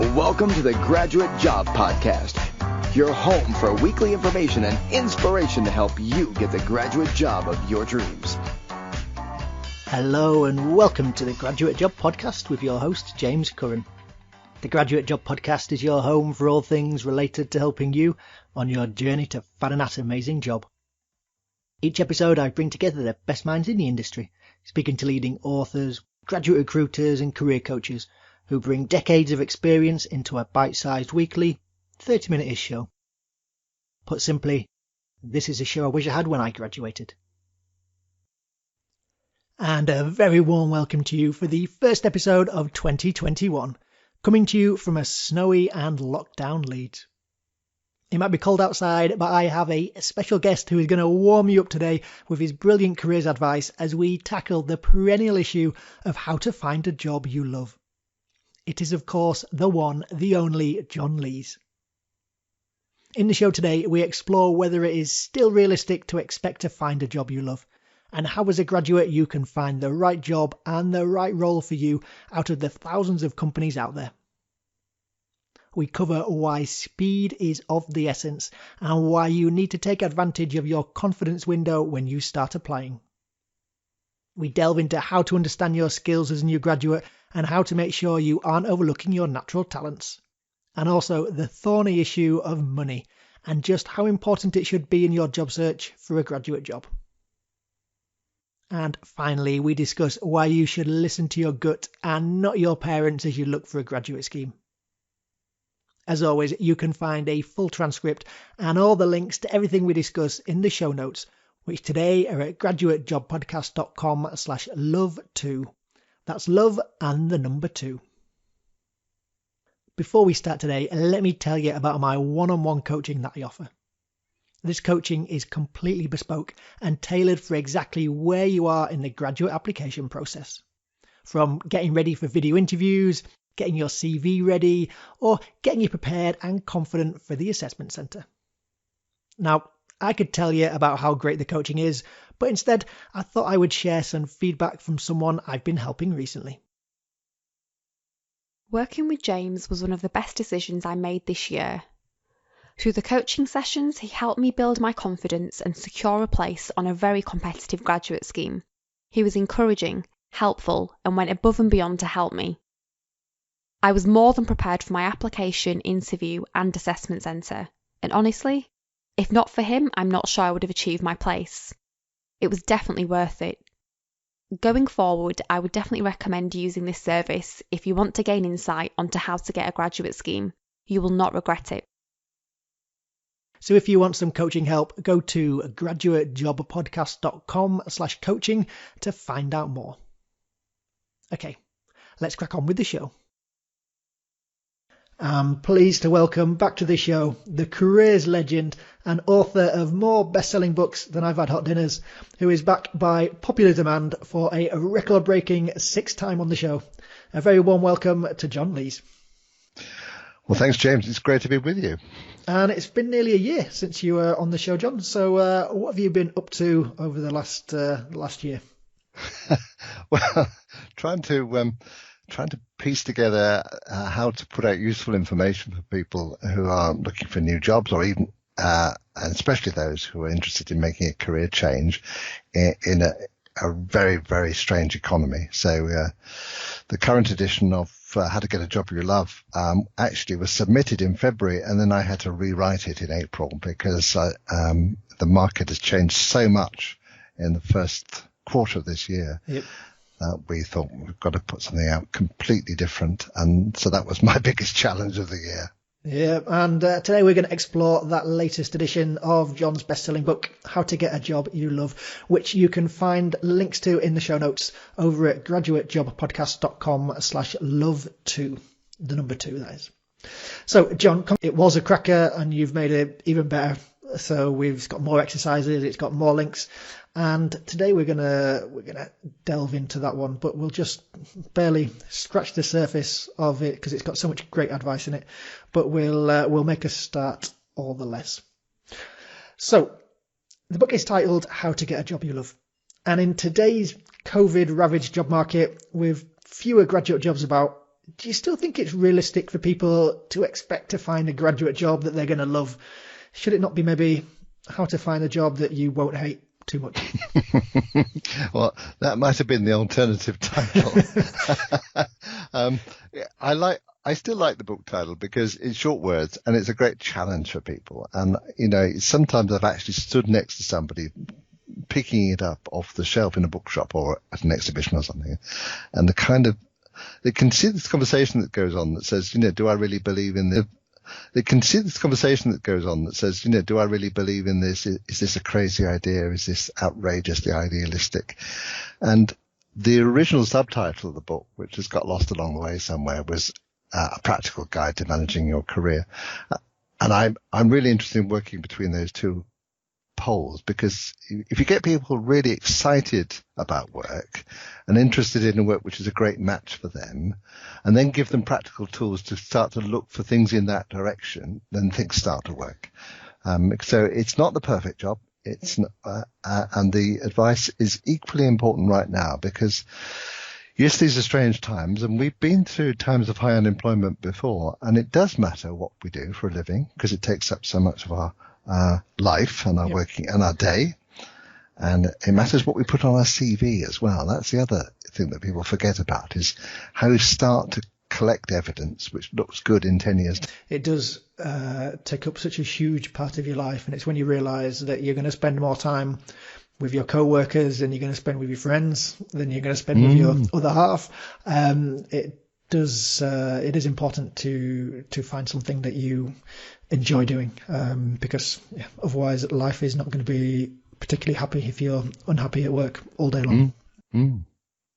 Welcome to the Graduate Job Podcast, your home for weekly information and inspiration to help you get the graduate job of your dreams. Hello and welcome to the Graduate Job Podcast with your host, James Curran. The Graduate Job Podcast is your home for all things related to helping you on your journey to find that amazing job. Each episode I bring together the best minds in the industry, speaking to leading authors, graduate recruiters and career coaches who bring decades of experience into a bite-sized weekly 30-minute-ish show. Put simply, this is a show I wish I had when I graduated. And a very warm welcome to you for the first episode of 2021, coming to you from a snowy and lockdown Leeds. It might be cold outside, but I have a special guest who is going to warm you up today with his brilliant careers advice as we tackle the perennial issue of how to find a job you love. It is, of course, the one, the only John Lees. In the show today, we explore whether it is still realistic to expect to find a job you love, and how as a graduate you can find the right job and the right role for you out of the thousands of companies out there. We cover why speed is of the essence and why you need to take advantage of your confidence window when you start applying. We delve into how to understand your skills as a new graduate and how to make sure you aren't overlooking your natural talents. And also the thorny issue of money and just how important it should be in your job search for a graduate job. And finally, we discuss why you should listen to your gut and not your parents as you look for a graduate scheme. As always, you can find a full transcript and all the links to everything we discuss in the show notes, which today are at graduatejobpodcast.com/love2. That's love and the number 2. Before we start today, let me tell you about my one-on-one coaching that I offer. This coaching is completely bespoke and tailored for exactly where you are in the graduate application process. From getting ready for video interviews, getting your CV ready, or getting you prepared and confident for the assessment centre. Now, I could tell you about how great the coaching is, but instead I thought I would share some feedback from someone I've been helping recently. Working with James was one of the best decisions I made this year. Through the coaching sessions, he helped me build my confidence and secure a place on a very competitive graduate scheme. He was encouraging, helpful, and went above and beyond to help me. I was more than prepared for my application, interview, and assessment centre, and honestly, if not for him, I'm not sure I would have achieved my place. It was definitely worth it. Going forward, I would definitely recommend using this service if you want to gain insight onto how to get a graduate scheme. You will not regret it. So if you want some coaching help, go to graduatejobpodcast.com/coaching to find out more. Okay, let's crack on with the show. I'm pleased to welcome back to the show the careers legend and author of more best-selling books than I've had hot dinners, who is back by popular demand for a record-breaking 6th time on the show. A very warm welcome to John Lees. Well, thanks, James. It's great to be with you. And it's been nearly a year since you were on the show, John. So what have you been up to over the last year? Well, trying to piece together how to put out useful information for people who are looking for new jobs, or even, and especially those who are interested in making a career change in a very, very strange economy. So the current edition of How to Get a Job You Love actually was submitted in February, and then I had to rewrite it in April because the market has changed so much in the first quarter of this year. Yep. We thought we've got to put something out completely different. And so that was my biggest challenge of the year. Yeah, and today we're going to explore that latest edition of John's best-selling book, How to Get a Job You Love, which you can find links to in the show notes over at graduatejobpodcast.com/love2, the number 2, that is. So, John, it was a cracker and you've made it even better. So we've got more exercises, it's got more links. And today we're gonna delve into that one, but we'll just barely scratch the surface of it because it's got so much great advice in it. But we'll make a start all the less. So the book is titled How to Get a Job You Love, and in today's COVID-ravaged job market, with fewer graduate jobs about, do you still think it's realistic for people to expect to find a graduate job that they're going to love? Should it not be maybe how to find a job that you won't hate too much? Well, that might have been the alternative title. I still like the book title because it's short words and it's a great challenge for people. And, sometimes I've actually stood next to somebody picking it up off the shelf in a bookshop or at an exhibition or something. And they can see this conversation that goes on that says, do I really believe in this? They can see this conversation that goes on that says, do I really believe in this? Is this a crazy idea? Is this outrageously idealistic? And the original subtitle of the book, which has got lost along the way somewhere, was a practical guide to managing your career. And I'm really interested in working between those two poles, because if you get people really excited about work and interested in a work which is a great match for them, and then give them practical tools to start to look for things in that direction, then things start to work. So it's not the perfect job. It's not, and the advice is equally important right now, because yes, these are strange times, and we've been through times of high unemployment before, and it does matter what we do for a living because it takes up so much of our life and our working and our day. And it matters what we put on our CV as well. That's the other thing that people forget about, is how you start to collect evidence which looks good in 10 years. It does take up such a huge part of your life, and it's when you realise that you're going to spend more time with your co-workers than you're going to spend with your friends, than you're going to spend with your other half. It is important to find something that you enjoy doing, because otherwise life is not going to be particularly happy if you're unhappy at work all day long.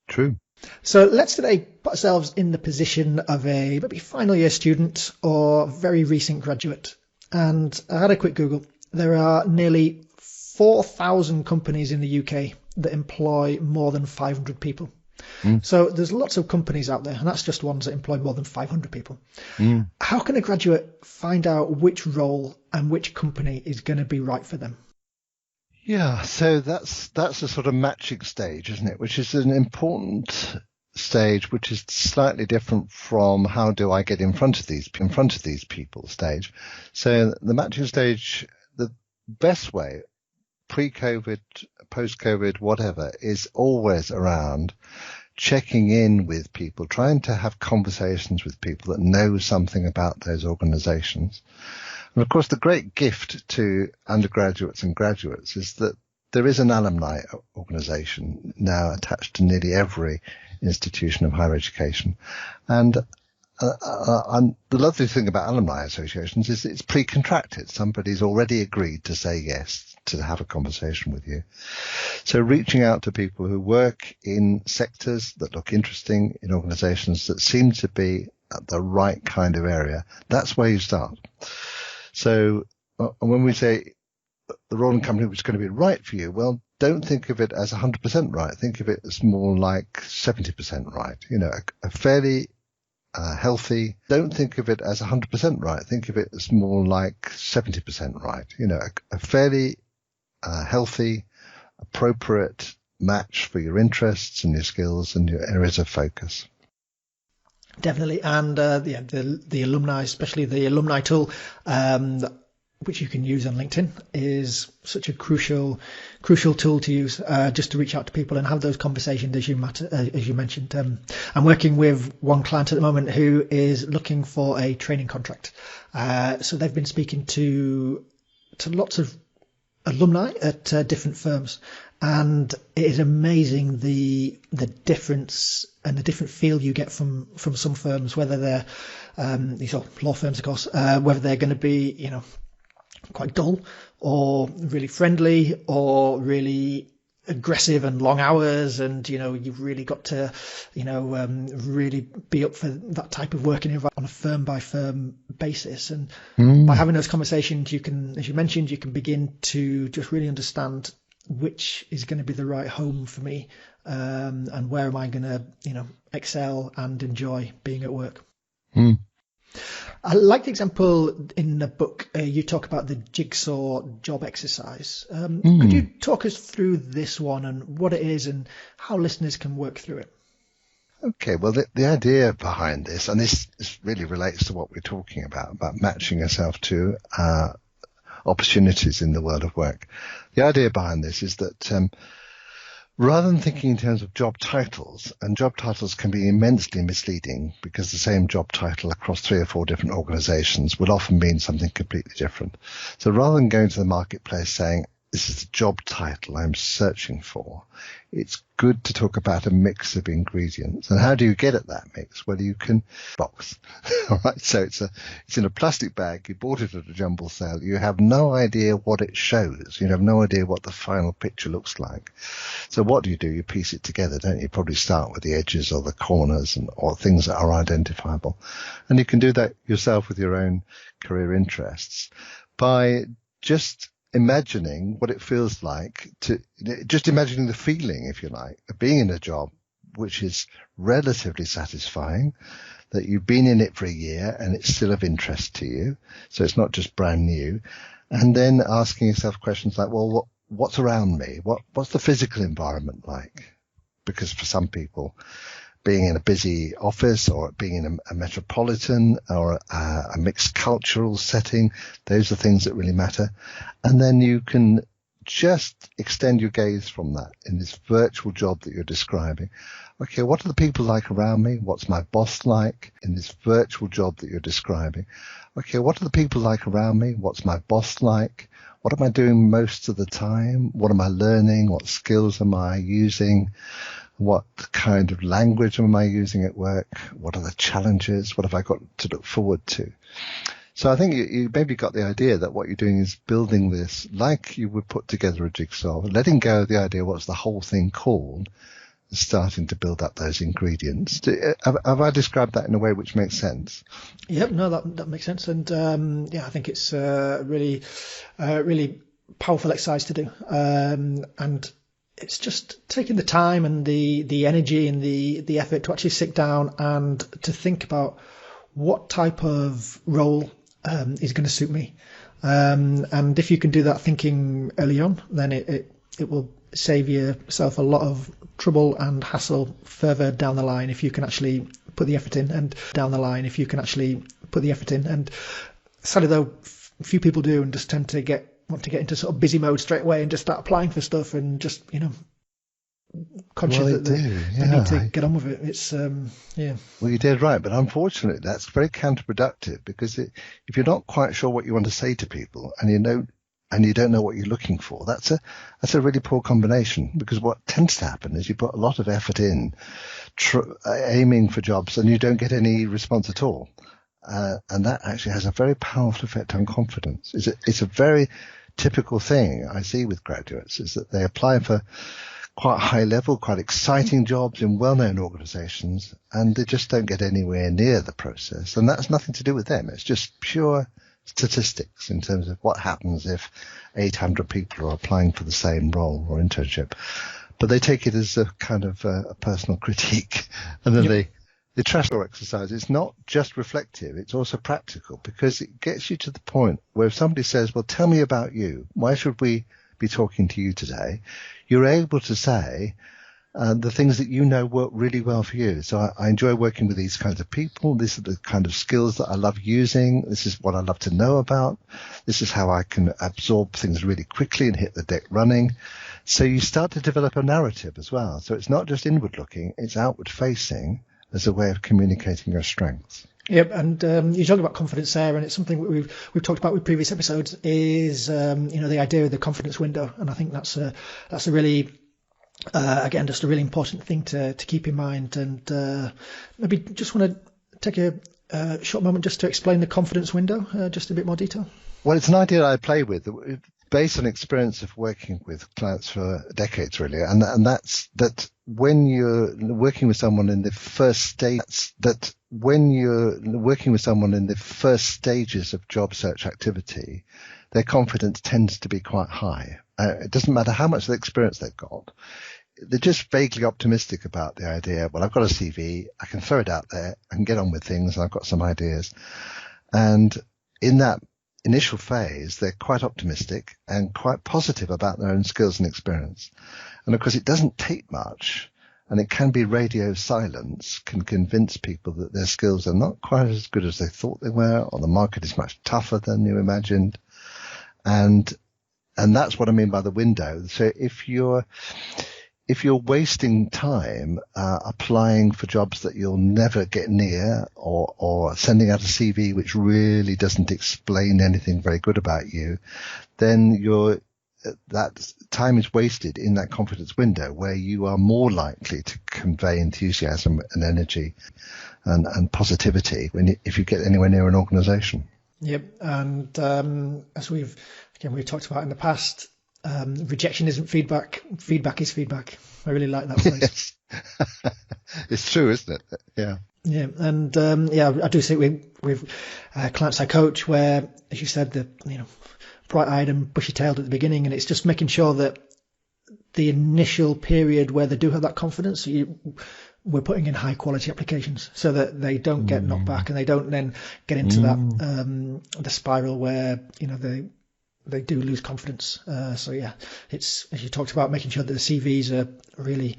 True. So let's today put ourselves in the position of a maybe final year student or very recent graduate. And I had a quick Google. There are nearly 4,000 companies in the UK that employ more than 500 people. So there's lots of companies out there, and that's just ones that employ more than 500 people. How can a graduate find out which role and which company is going to be right for them? Yeah, so that's a sort of matching stage, isn't it? Which is an important stage, which is slightly different from how do I get in front of these people stage. So the matching stage, the best way, pre-COVID, post-COVID, whatever, is always around checking in with people, trying to have conversations with people that know something about those organizations. And of course, the great gift to undergraduates and graduates is that there is an alumni organization now attached to nearly every institution of higher education. And the lovely thing about alumni associations is it's pre-contracted. Somebody's already agreed to say yes to have a conversation with you. So reaching out to people who work in sectors that look interesting, in organizations that seem to be at the right kind of area, that's where you start. So when we say the role and company which is going to be right for you, well, don't think of it as 100% right. Think of it as more like 70% right. A fairly healthy. Don't think of it as 100% right. Think of it as more like 70% right. A fairly healthy, appropriate match for your interests and your skills and your areas of focus. Definitely. And the alumni, especially the alumni tool, which you can use on LinkedIn, is such a crucial tool to use just to reach out to people and have those conversations, as you mentioned. I'm working with one client at the moment who is looking for a training contract. So they've been speaking to lots of alumni at different firms, and it is amazing the difference and the different feel you get from some firms, whether they're these are law firms, of course, whether they're going to be quite dull or really friendly or really aggressive and long hours, and you've really got to really be up for that type of working environment on a firm by firm basis. And by having those conversations, you can, as you mentioned, you can begin to just really understand which is going to be the right home for me, and where am I going to excel and enjoy being at work. I like the example in the book. You talk about the jigsaw job exercise. Could you talk us through this one and what it is and how listeners can work through it? Okay, well, the idea behind this, and this really relates to what we're talking about matching yourself to opportunities in the world of work. The idea behind this is that rather than thinking in terms of job titles, and job titles can be immensely misleading because the same job title across 3 or 4 different organizations will often mean something completely different. So rather than going to the marketplace saying, this is the job title I'm searching for, it's good to talk about a mix of ingredients. And how do you get at that mix? Well, you can box. All right. So it's in a plastic bag. You bought it at a jumble sale. You have no idea what it shows. You have no idea what the final picture looks like. So what do? You piece it together, don't you? Probably start with the edges or the corners or things that are identifiable. And you can do that yourself with your own career interests by just imagining what it feels like just imagining the feeling, if you like, of being in a job which is relatively satisfying, that you've been in it for a year and it's still of interest to you. So it's not just brand new. And then asking yourself questions like, well, what's around me? What's the physical environment like? Because for some people, being in a busy office or being in a metropolitan or a mixed cultural setting, those are things that really matter. And then you can just extend your gaze from that in this virtual job that you're describing. Okay, what are the people like around me? What's my boss like in this virtual job that you're describing? Okay, what are the people like around me? What's my boss like? What am I doing most of the time? What am I learning? What skills am I using? What kind of language am I using at work? What are the challenges? What have I got to look forward to? So I think you maybe got the idea that what you're doing is building this like you would put together a jigsaw, letting go of the idea what's the whole thing called, and starting to build up those ingredients. Have I described that in a way which makes sense? Yep, no, that makes sense. And I think it's really powerful exercise to do. And it's just taking the time and the energy and the effort to actually sit down and to think about what type of role is going to suit me. And if you can do that thinking early on, then it will save yourself a lot of trouble and hassle further down the line if you can actually put the effort in. And sadly though, few people do and just tend to want to get into sort of busy mode straight away and just start applying for stuff and just, conscious that they need to get on with it. It's, Well, you did right, but unfortunately that's very counterproductive because if you're not quite sure what you want to say to people and you don't know what you're looking for, that's a really poor combination, because what tends to happen is you put a lot of effort in aiming for jobs and you don't get any response at all. And that actually has a very powerful effect on confidence. It's a very typical thing I see with graduates, is that they apply for quite high level, quite exciting jobs in well-known organizations, and they just don't get anywhere near the process. And that's nothing to do with them. It's just pure statistics in terms of what happens if 800 people are applying for the same role or internship. But they take it as a kind of a personal critique, and then the trash door exercise is not just reflective, it's also practical, because it gets you to the point where if somebody says, well, tell me about you, why should we be talking to you today? You're able to say the things that you know work really well for you. So I enjoy working with these kinds of people. These are the kind of skills that I love using. This is what I love to know about. This is how I can absorb things really quickly and hit the deck running. So you start to develop a narrative as well. So it's not just inward looking, it's outward facing as a way of communicating your strengths. Yep, and you talk about confidence there, and it's something that we've talked about with previous episodes. Is the idea of the confidence window, and I think that's a really again just a really important thing to keep in mind. And maybe just want to take a short moment just to explain the confidence window, just a bit more detail. Well, it's an idea I play with, based on experience of working with clients for decades, really, and that's that when you're working with someone in the first stages of job search activity, their confidence tends to be quite high. It doesn't matter how much of the experience they've got. They're just vaguely optimistic about the idea, well, I've got a CV, I can throw it out there, I can get on with things, and I've got some ideas. And in that initial phase, they're quite optimistic and quite positive about their own skills and experience. And of course, it doesn't take much And it can be radio silence can convince people that their skills are not quite as good as they thought they were, or the market is much tougher than you imagined. And that's what I mean by the window. So if you're wasting time applying for jobs that you'll never get near, or sending out a CV which really doesn't explain anything very good about you, then that time is wasted in that confidence window where you are more likely to convey enthusiasm and energy and positivity if you get anywhere near an organisation. Yep, and as we've talked about in the past, rejection isn't feedback. Feedback is feedback. I really like that phrase. It's true, isn't it? Yeah. Yeah, and I do think with clients I coach where, as you said, bright-eyed and bushy-tailed at the beginning, and it's just making sure that the initial period where they do have that confidence, we're putting in high-quality applications so that they don't get knocked back and they don't then get into that the spiral where they do lose confidence. It's, as you talked about, making sure that the CVs are really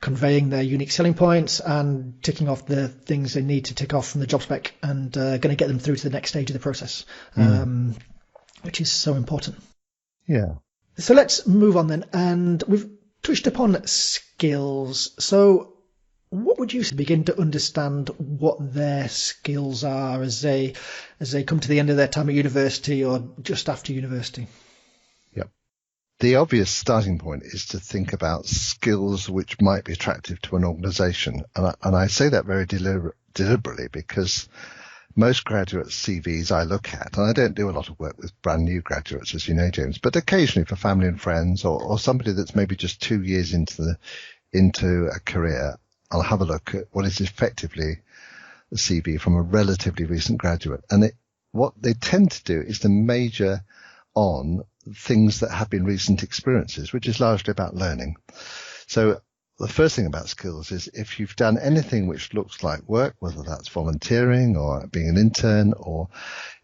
conveying their unique selling points and ticking off the things they need to tick off from the job spec, and going to get them through to the next stage of the process, which is so important. Yeah. So let's move on then, and we've touched upon skills. So what would you begin to understand what their skills are as they come to the end of their time at university or just after university? Yep. The obvious starting point is to think about skills which might be attractive to an organisation. And I say that very deliberately because most graduate CVs I look at, and I don't do a lot of work with brand new graduates, as you know, James, but occasionally for family and friends or somebody that's maybe just 2 years into a career, I'll have a look at what is effectively a CV from a relatively recent graduate. And what they tend to do is to major on things that have been recent experiences, which is largely about learning. So the first thing about skills is if you've done anything which looks like work, whether that's volunteering or being an intern or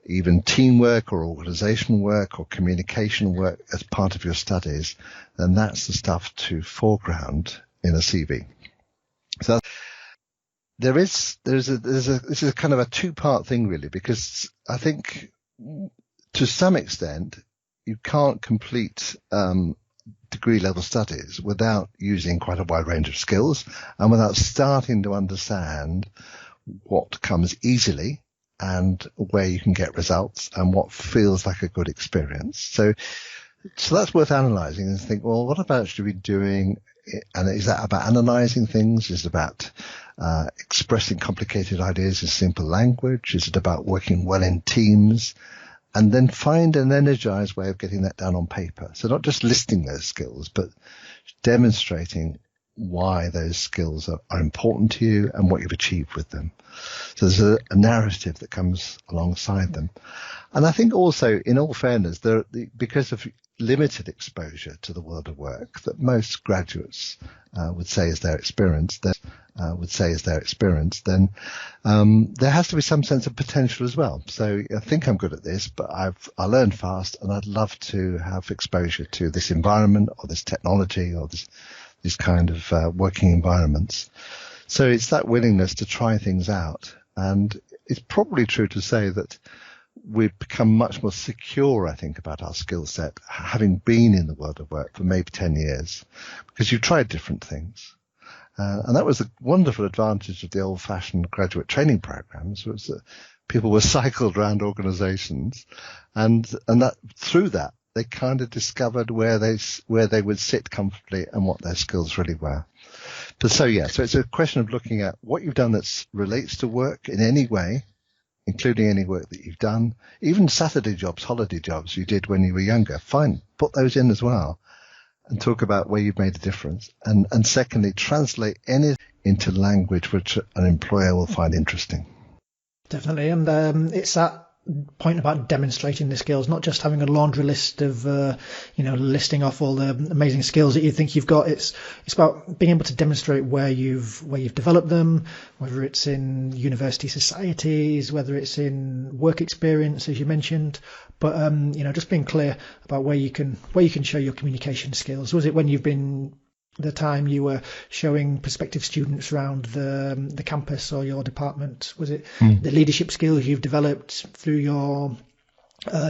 even teamwork or organizational work or communication work as part of your studies, then that's the stuff to foreground in a CV. So this is a kind of a two-part thing really, because I think to some extent you can't complete degree level studies without using quite a wide range of skills and without starting to understand what comes easily and where you can get results and what feels like a good experience. So that's worth analysing and think, well, what about should we be doing? And is that about analysing things? Is it about expressing complicated ideas in simple language? Is it about working well in teams? And then find an energized way of getting that down on paper. So not just listing those skills, but demonstrating why those skills are important to you and what you've achieved with them. So there's a narrative that comes alongside them. And I think also, in all fairness, because of limited exposure to the world of work that most graduates would say is their experience, then there has to be some sense of potential as well. So I think I'm good at this, but I learn fast, and I'd love to have exposure to this environment or this technology or these kind of working environments. So it's that willingness to try things out. And it's probably true to say that we've become much more secure, I think, about our skill set, having been in the world of work for maybe 10 years, because you've tried different things. And that was the wonderful advantage of the old-fashioned graduate training programs, was that people were cycled around organizations, and that through that they kind of discovered where they would sit comfortably and what their skills really were. But so it's a question of looking at what you've done that relates to work in any way, including any work that you've done, even Saturday jobs, holiday jobs you did when you were younger. Fine, put those in as well and talk about where you've made a difference. And secondly, translate any into language which an employer will find interesting. Definitely. And it's that point about demonstrating the skills, not just having a laundry list of, listing off all the amazing skills that you think you've got. It's about being able to demonstrate where you've developed them, whether it's in university societies, whether it's in work experience, as you mentioned, but, just being clear about where you can show your communication skills. Was it when you've been the time you were showing prospective students around the campus or your department? Was it the leadership skills you've developed through your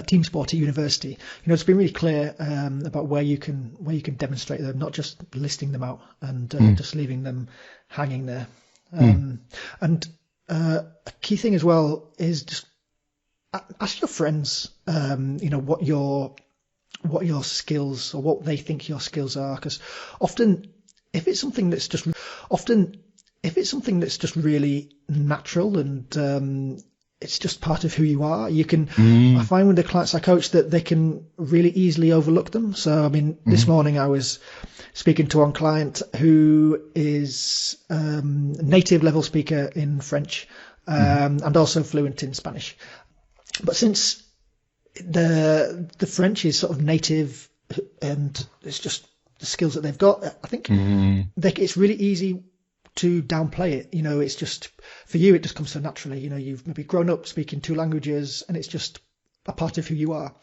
team sport at university? It's been really clear about where you can demonstrate them, not just listing them out and just leaving them hanging there. And a key thing as well is just ask your friends, what your skills or what they think your skills are, because often if it's something that's just really natural and it's just part of who you are, I find with the clients I coach that they can really easily overlook them. So I mean, this morning I was speaking to one client who is native level speaker in French and also fluent in Spanish, but since the French is sort of native and it's just the skills that they've got, I think it's really easy to downplay it. It's just, for you, it just comes so naturally. You've maybe grown up speaking 2 languages and it's just a part of who you are.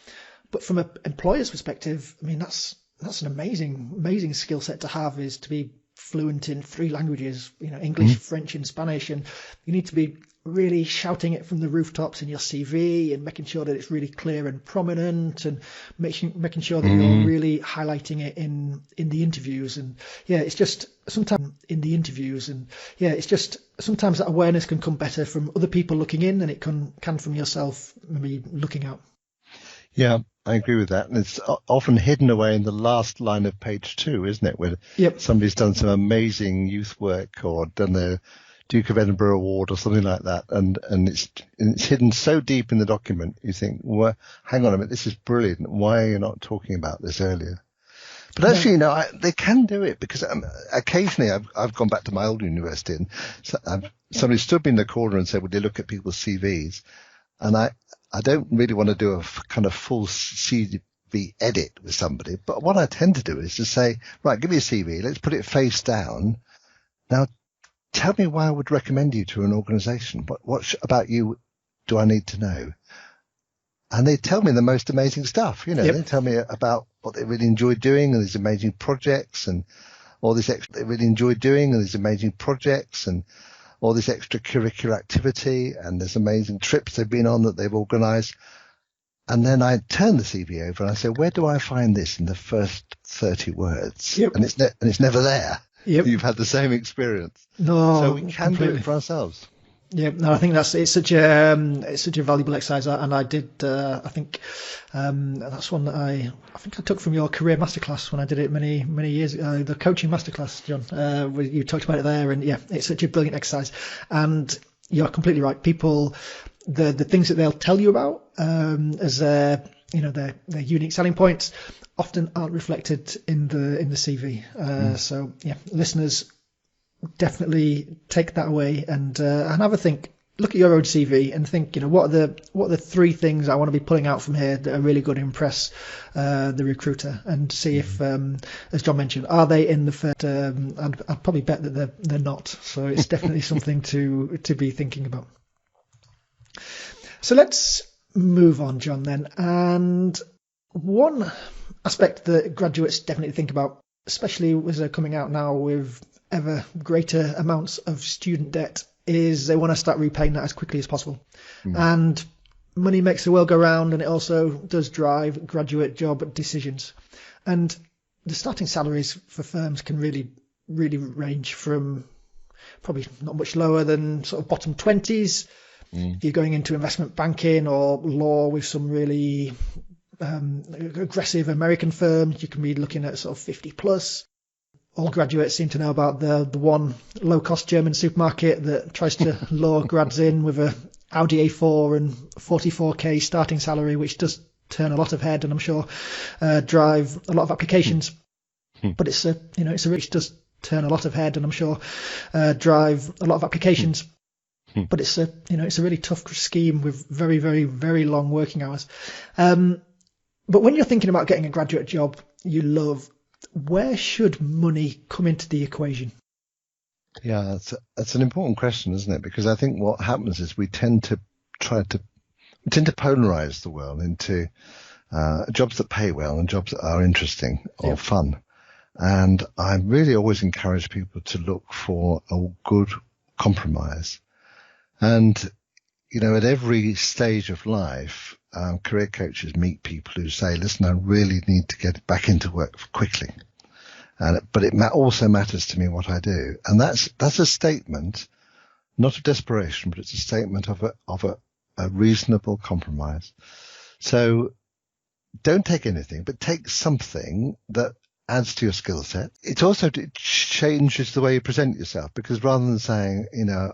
But from an employer's perspective, I mean, that's an amazing skill set to have, is to be fluent in 3 languages, English, French and Spanish. And you need to be really shouting it from the rooftops in your CV and making sure that it's really clear and prominent, and making sure that you're really highlighting it in the interviews. And it's just sometimes that awareness can come better from other people looking in than it can from yourself maybe looking out. Yeah, I agree with that. And it's often hidden away in the last line of page 2, isn't it? Where somebody's done some amazing youth work or done their Duke of Edinburgh Award or something like that. And it's hidden so deep in the document. You think, well, hang on a minute, this is brilliant. Why are you not talking about this earlier? But actually, they can do it, because occasionally I've gone back to my old university and somebody stood me in the corner and said, would you look at people's CVs? And I don't really want to do a kind of full CV edit with somebody, but what I tend to do is to say, right, give me a CV, let's put it face down. Now, tell me why I would recommend you to an organization. What about you do I need to know? And they tell me the most amazing stuff. They tell me about what they really enjoy doing and these amazing projects and all this extracurricular activity, and there's amazing trips they've been on that they've organized. And then I turn the CV over and I say, where do I find this in the first 30 words? And it's never there. You've had the same experience. No, so we can do it for ourselves. Yeah, no, I think it's such a valuable exercise, and I did. I think that's one that I think I took from your career masterclass when I did it many years ago. The coaching masterclass, John. You talked about it there, and it's such a brilliant exercise. And you're completely right. People, the things that they'll tell you about as their unique selling points often aren't reflected in the CV. So listeners, definitely take that away and have a think. Look at your own CV and think, what are the 3 things I want to be pulling out from here that are really going to impress the recruiter, and see if, as John mentioned, are they in the first? I'd probably bet that they're not. So it's definitely something to be thinking about. So let's move on, John, then. And one aspect that graduates definitely think about, especially as they're coming out now with ever greater amounts of student debt, is they want to start repaying that as quickly as possible. And money makes the world go round, and it also does drive graduate job decisions. And the starting salaries for firms can really, really range from probably not much lower than sort of bottom 20s. If you're going into investment banking or law with some really aggressive American firms, you can be looking at sort of 50 plus. All graduates seem to know about the one low-cost German supermarket that tries to lure grads in with a Audi A4 and 44k starting salary, which does turn a lot of head and I'm sure drive a lot of applications. But it's which does turn a lot of head and I'm sure drive a lot of applications. But it's a really tough scheme with very, very, very long working hours. But when you're thinking about getting a graduate job you love, where should money come into the equation? Yeah, that's an important question, isn't it? Because I think what happens is we tend to polarize the world into jobs that pay well and jobs that are interesting or fun. And I really always encourage people to look for a good compromise. And, at every stage of life, career coaches meet people who say, listen, I really need to get back into work quickly. But it also matters to me what I do. And that's a statement, not of desperation, but it's a statement of a reasonable compromise. So don't take anything, but take something that adds to your skill set. It also changes the way you present yourself, because rather than saying,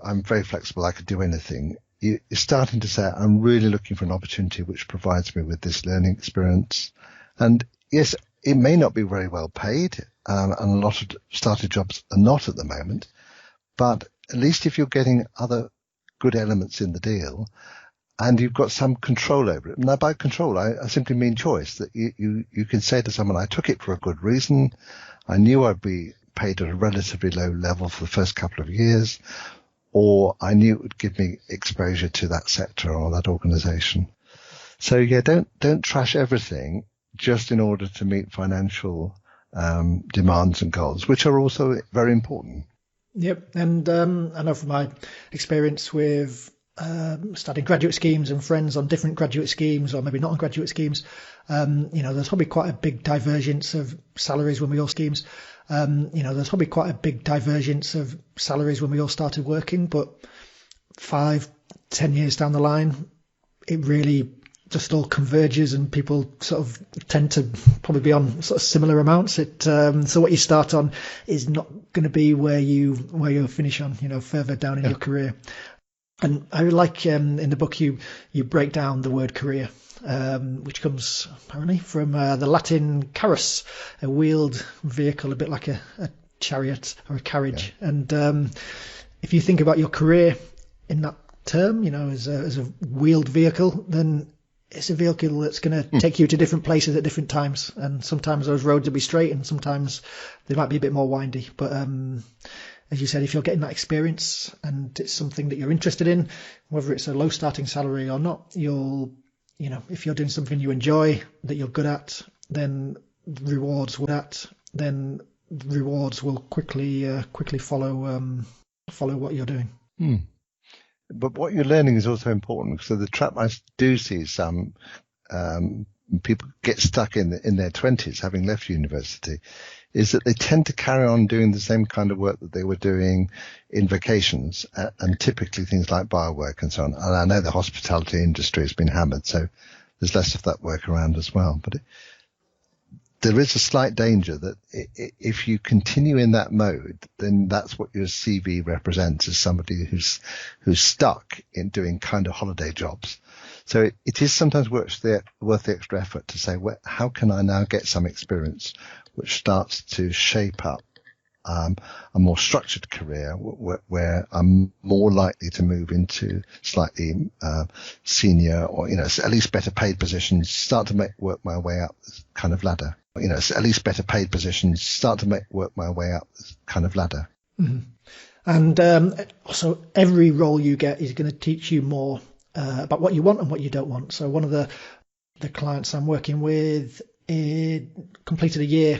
I'm very flexible, I could do anything, you're starting to say, I'm really looking for an opportunity which provides me with this learning experience. And yes, it may not be very well paid, and a lot of starter jobs are not at the moment, but at least if you're getting other good elements in the deal, and you've got some control over it. Now, by control, I simply mean choice, that you can say to someone, I took it for a good reason. I knew I'd be paid at a relatively low level for the first couple of years, or I knew it would give me exposure to that sector or that organization. So yeah, don't trash everything just in order to meet financial demands and goals, which are also very important. Yep. And I know from my experience with studying graduate schemes and friends on different graduate schemes, or maybe not on graduate schemes, there's probably quite a big divergence of salaries when we all schemes. There's probably quite a big divergence of salaries when we all started working, but 5-10 years down the line, it really just all converges, and people sort of tend to probably be on sort of similar amounts. So what you start on is not going to be where you finish on, further down in your career. And I like in the book you break down the word career, which comes apparently from the Latin carus, a wheeled vehicle, a bit like a chariot or a carriage. Yeah. And if you think about your career in that term, as a wheeled vehicle, then it's a vehicle that's going to take you to different places at different times. And sometimes those roads will be straight, and sometimes they might be a bit more windy. But as you said, if you're getting that experience and it's something that you're interested in, whether it's a low starting salary or not, if you're doing something you enjoy, that you're good at, then rewards will quickly follow what you're doing. But what you're learning is also important. So the trap I do see is some people get stuck in their 20s, having left university, is that they tend to carry on doing the same kind of work that they were doing in vacations, and typically things like bar work and so on. And I know the hospitality industry has been hammered, so there's less of that work around as well. But there is a slight danger that if you continue in that mode, then that's what your CV represents, as somebody who's stuck in doing kind of holiday jobs. So it is sometimes worth the extra effort to say, well, how can I now get some experience which starts to shape up a more structured career where I'm more likely to move into slightly senior, or at least better paid positions, work my way up this kind of ladder. Mm-hmm. And also every role you get is going to teach you more about what you want and what you don't want. So one of the clients I'm working with completed a year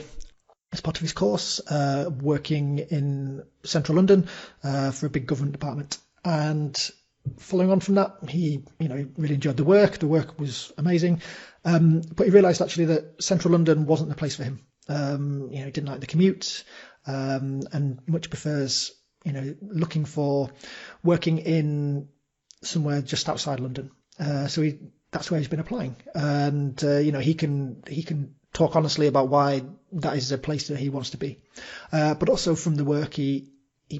as part of his course working in central London for a big government department. And following on from that, he really enjoyed the work. The work was amazing, but he realised actually that central London wasn't the place for him. He didn't like the commute, and much prefers looking for working in somewhere just outside London. So that's where he's been applying, and he can talk honestly about why that is a place that he wants to be. But also from the work, he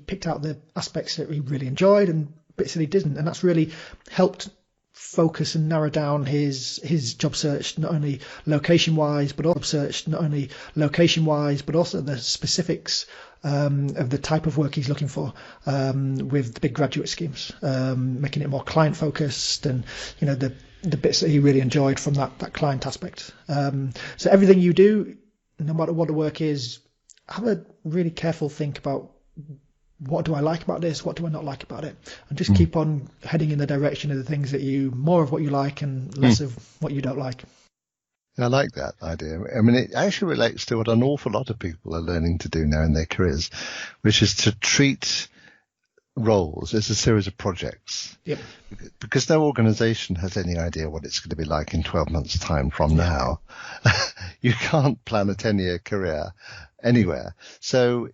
picked out the aspects that he really enjoyed and bits that he didn't, and that's really helped focus and narrow down his job search, not only location wise, but also the specifics of the type of work he's looking for with the big graduate schemes, making it more client focused, and the bits that he really enjoyed from that client aspect. So everything you do, no matter what the work is, have a really careful think about, what do I like about this? What do I not like about it? And just keep on heading in the direction of the things that more of what you like and less of what you don't like. I like that idea. I mean, it actually relates to what an awful lot of people are learning to do now in their careers, which is to treat roles as a series of projects. Yep. Because no organization has any idea what it's going to be like in 12 months' time from now. You can't plan a 10-year career anywhere. So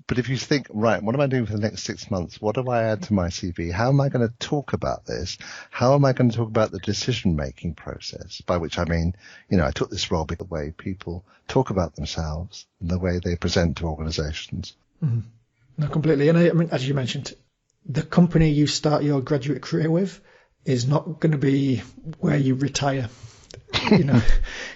but if you think, right, what am I doing for the next 6 months? What do I add to my CV? How am I going to talk about this? How am I going to talk about the decision-making process? By which I mean, I took this role because the way people talk about themselves and the way they present to organizations. Mm-hmm. No, completely. And I mean, as you mentioned, the company you start your graduate career with is not going to be where you retire.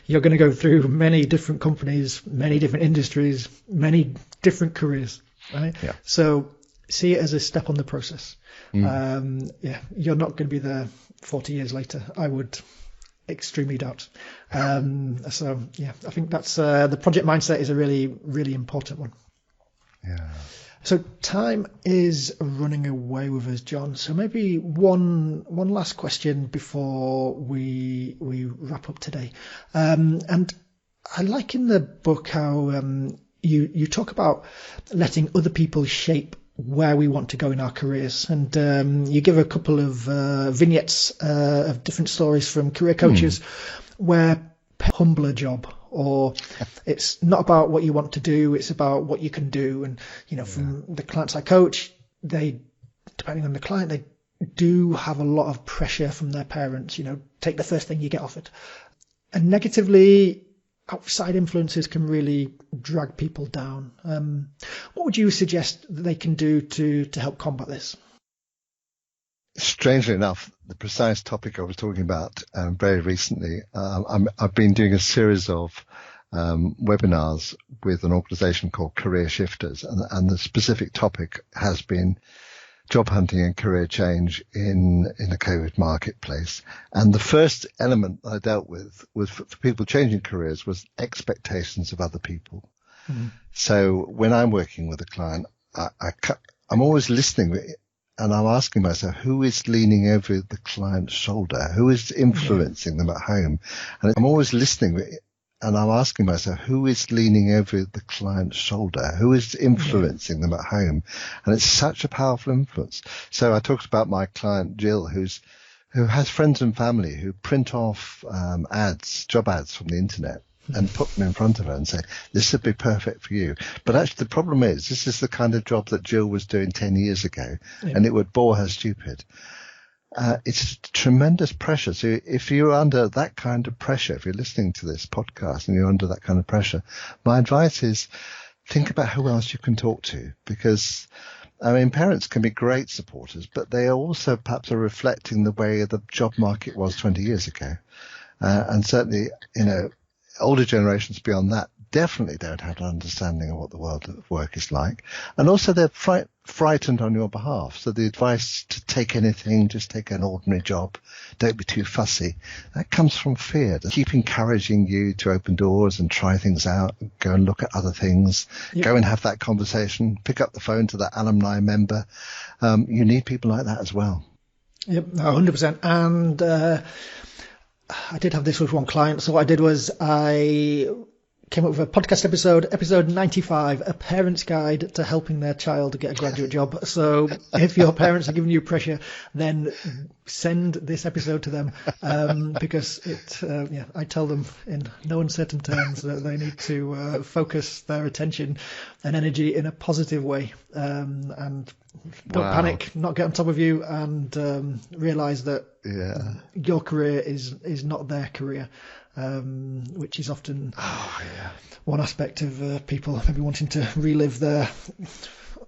You're going to go through many different companies, many different industries, many different careers, right? Yeah. So see it as a step on the process. You're not going to be there 40 years later. I would extremely doubt. I think that's the project mindset is a really, really important one. Yeah. So time is running away with us, John. So maybe one last question before we wrap up today. And I like in the book how you talk about letting other people shape where we want to go in our careers, and you give a couple of vignettes of different stories from career coaches where humbler job, or it's not about what you want to do, it's about what you can do. And from the clients I coach, they, depending on the client, they do have a lot of pressure from their parents. Take the first thing you get offered. And negatively, outside influences can really drag people down. What would you suggest that they can do to help combat this? Strangely enough, the precise topic I was talking about very recently, I've been doing a series of webinars with an organization called Career Shifters, and the specific topic has been job hunting and career change in the COVID marketplace. And the first element I dealt with was for people changing careers was expectations of other people. Mm-hmm. So when I'm working with a client, I'm always listening, and I'm asking myself, who is leaning over the client's shoulder? Who is influencing them at home? And I'm always listening, and I'm asking myself, who is leaning over the client's shoulder? Who is influencing them at home? And it's such a powerful influence. So I talked about my client, Jill, who has friends and family who print off job ads from the internet, and put them in front of her and say, this would be perfect for you. But actually the problem is, this is the kind of job that Jill was doing 10 years ago, and it would bore her stupid. It's tremendous pressure. So if you're under that kind of pressure, if you're listening to this podcast and you're under that kind of pressure, my advice is think about who else you can talk to, because parents can be great supporters, but they also perhaps are reflecting the way the job market was 20 years ago. And certainly, older generations beyond that definitely don't have an understanding of what the world of work is like. And also they're frightened on your behalf. So the advice to take anything, just take an ordinary job, don't be too fussy, that comes from fear. They keep encouraging you to open doors and try things out, go and look at other things, go and have that conversation, pick up the phone to that alumni member. You need people like that as well. Yep, 100%. And I did have this with one client. So what I did was I came up with a podcast episode 95, a parent's guide to helping their child get a graduate job. So if your parents are giving you pressure, then send this episode to them, because I tell them in no uncertain terms that they need to focus their attention and energy in a positive way, and don't panic, not get on top of you, and realize that your career is not their career. Which is often one aspect of people maybe wanting to relive their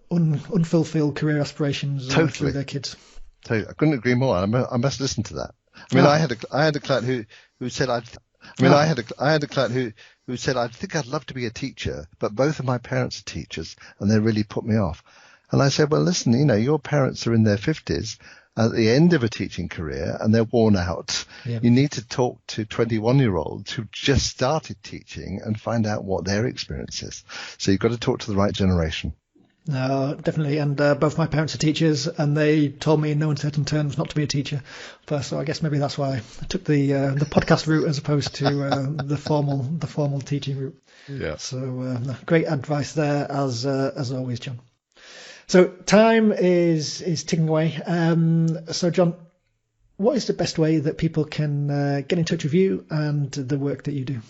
unfulfilled career aspirations through their kids. Totally. I couldn't agree more. I must listen to that. I had a client who said I had a client who said, I think I'd love to be a teacher, but both of my parents are teachers and they really put me off. And I said, well, listen, your parents are in their 50s. At the end of a teaching career and they're worn out. You need to talk to 21-year-olds who just started teaching and find out what their experience is. So you've got to talk to the right generation. No, definitely. And both my parents are teachers, and they told me in no uncertain terms not to be a teacher. But so I guess maybe that's why I took the podcast route as opposed to the formal teaching route. Yeah. So no, great advice there as always, John. So time is ticking away. So John, what is the best way that people can get in touch with you and the work that you do?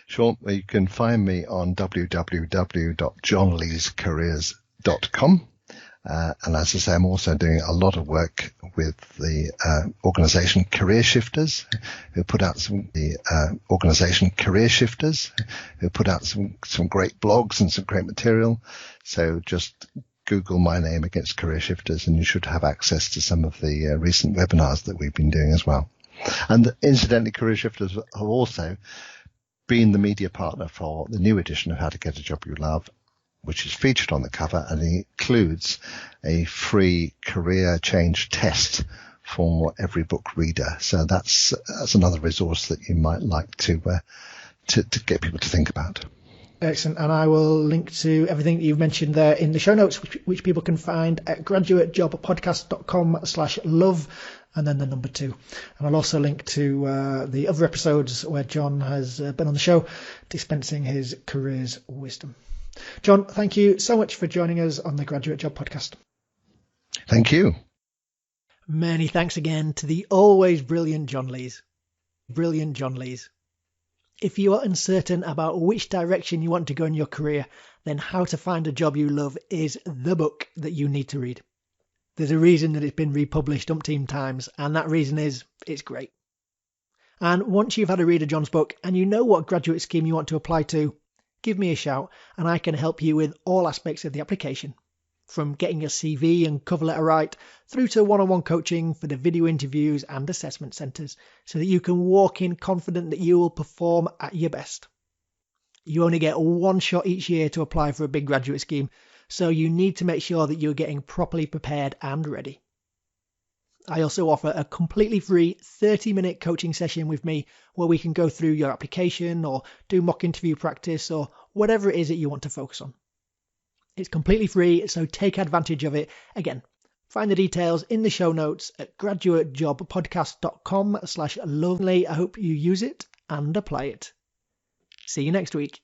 Sure. You can find me on www.johnleescareers.com. And as I say, I'm also doing a lot of work with the organization Career Shifters, who put out some great blogs and some great material. So just Google my name against Career Shifters and you should have access to some of the recent webinars that we've been doing as well. And incidentally, Career Shifters have also been the media partner for the new edition of How to Get a Job You Love, which is featured on the cover and includes a free career change test for every book reader. So that's another resource that you might like to get people to think about. Excellent. And I will link to everything that you've mentioned there in the show notes, which people can find at graduatejobpodcast.com/love and then the number 2. And I'll also link to the other episodes where John has been on the show dispensing his careers wisdom. John, thank you so much for joining us on the Graduate Job Podcast. Thank you. Many thanks again to the always brilliant John Lees. Brilliant John Lees. If you are uncertain about which direction you want to go in your career, then How to Find a Job You Love is the book that you need to read. There's a reason that it's been republished umpteen times, and that reason is it's great. And once you've had a read of John's book and you know what graduate scheme you want to apply to, give me a shout and I can help you with all aspects of the application. From getting your CV and cover letter right, through to one-on-one coaching for the video interviews and assessment centres, so that you can walk in confident that you will perform at your best. You only get one shot each year to apply for a big graduate scheme, so you need to make sure that you're getting properly prepared and ready. I also offer a completely free 30-minute coaching session with me where we can go through your application or do mock interview practice or whatever it is that you want to focus on. It's completely free, so take advantage of it. Again, find the details in the show notes at graduatejobpodcast.com/lovely. I hope you use it and apply it. See you next week.